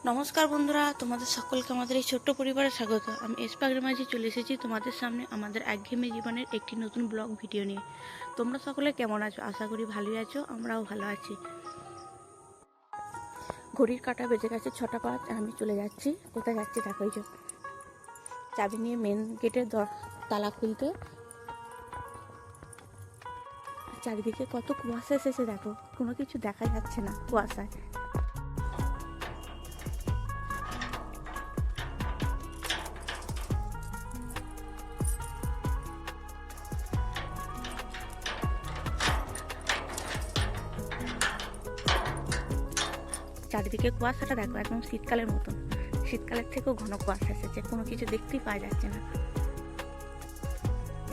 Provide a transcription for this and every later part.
নমস্কার বন্ধুরা, তোমাদের সকলকে আমাদের এই ছোট্ট পরিবারে স্বাগত। আমি এসপাগের মাঝে চলে এসেছি তোমাদের সামনে আমাদের একঘেয়েমি জীবনের একটি নতুন ব্লগ ভিডিও নিয়ে। তোমরা সকলে কেমন আছো? আশা করি ভালোই আছো, আমরাও ভালো আছি। ঘড়ির কাঁটা বেজে গেছে 6টা 5। আমি চলে যাচ্ছি। কোথায় যাচ্ছি দেখো, এই যে চাবি নিয়ে মেন গেটের তালা খুলতে। চারিদিকে কত কুয়াশা এসেছে দেখো, কোনো কিছু দেখা যাচ্ছে না কুয়াশায়। চারিদিকে কুয়াশাটা দেখো, একদম শীতকালের মতন। শীতকালের থেকেও ঘন কুয়াশা এসেছে, কোনো কিছু দেখতেই পাওয়া যাচ্ছে না।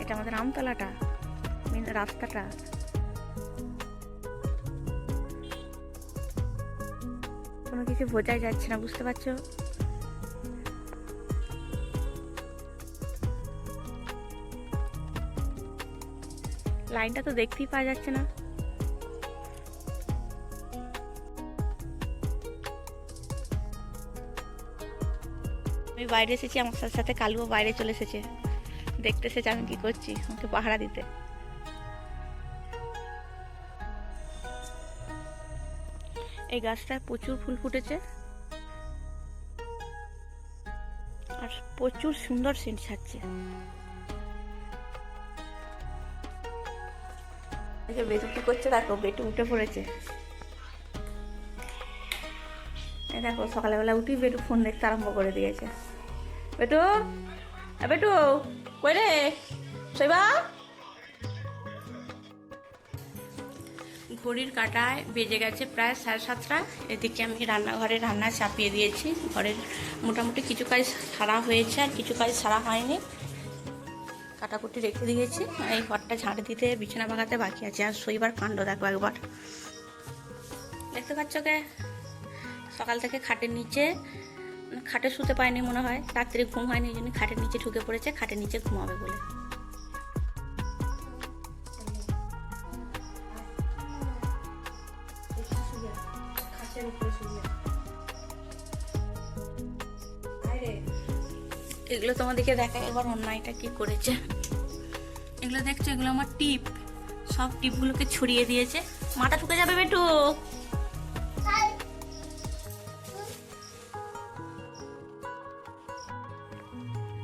এটা আমাদের আমতলাটা, মেন রাস্তাটা। কোনো কিছু বোঝাই যাচ্ছে না, বুঝতে পারছো? লাইনটা তো দেখতেই পাওয়া যাচ্ছে না। আমি বাইরে এসেছি, আমার সাথে সাথে কালুও বাইরে চলে এসেছে। দেখতে এসেছে আমি কি করছি, আমাকে পাহারা দিতে। এই গাছটায় প্রচুর ফুল ফুটেছে আর প্রচুর সুন্দর সেন্ট ছাড়ছে। বেটু কি করছে দেখো, বেটু উঠে পড়েছে। এই দেখো, সকালবেলা উঠেই বেটু ফোন দেখতে আরম্ভ করে দিয়েছে। বেটু, বেটু কই রে শৈবা? ঘড়ির কাঁটায় বেজে গেছে প্রায় 7:30। এদিকে আমি রান্নাঘরে রান্না চাপিয়ে দিয়েছি। ঘরের মোটামুটি কিছু কাজ সারা হয়েছে আর কিছু কাজ সারা হয়নি। কাটাকুটি রেখে দিয়েছি। এই ঘরটা ঝাঁট দিতে, বিছানা ভাঙাতে বাকি আছে। আর শৈবার কাণ্ড দেখো একবার, দেখতে পাচ্ছ কে? সকাল থেকে খাটের নিচে, খাটে শুতে পায়নি মনে হয়, রাত্রে ঘুম হয়নি, এই জন্য খাটের নিচে ঢুকে পড়েছে, খাটের নিচে ঘুমাবে বলে। এগুলো তোমাদেরকে দেখা একবার অন্যায়টা কি করেছে। এগুলো দেখছো, এগুলো আমার টিপ। সব টিপগুলোকে ছড়িয়ে দিয়েছে। মাথা ঢুকে যাবে বেটু।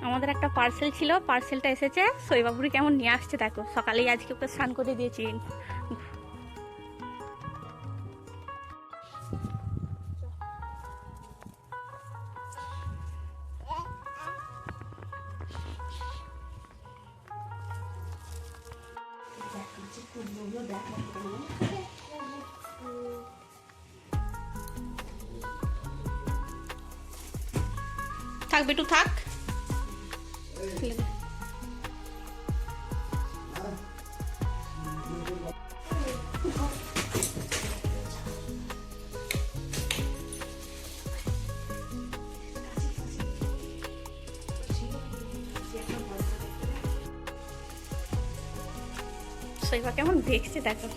আমাদের একটা পার্সেল ছিল, পার্সেলটা এসেছে। শৈবাবুরি কেমন নিয়ে আসছে দেখো, সকালেই আজকে ওকে স্নান করে দিয়েছি। থাক বেটু থাক। শৈবা কেমন দেখছে দেখো।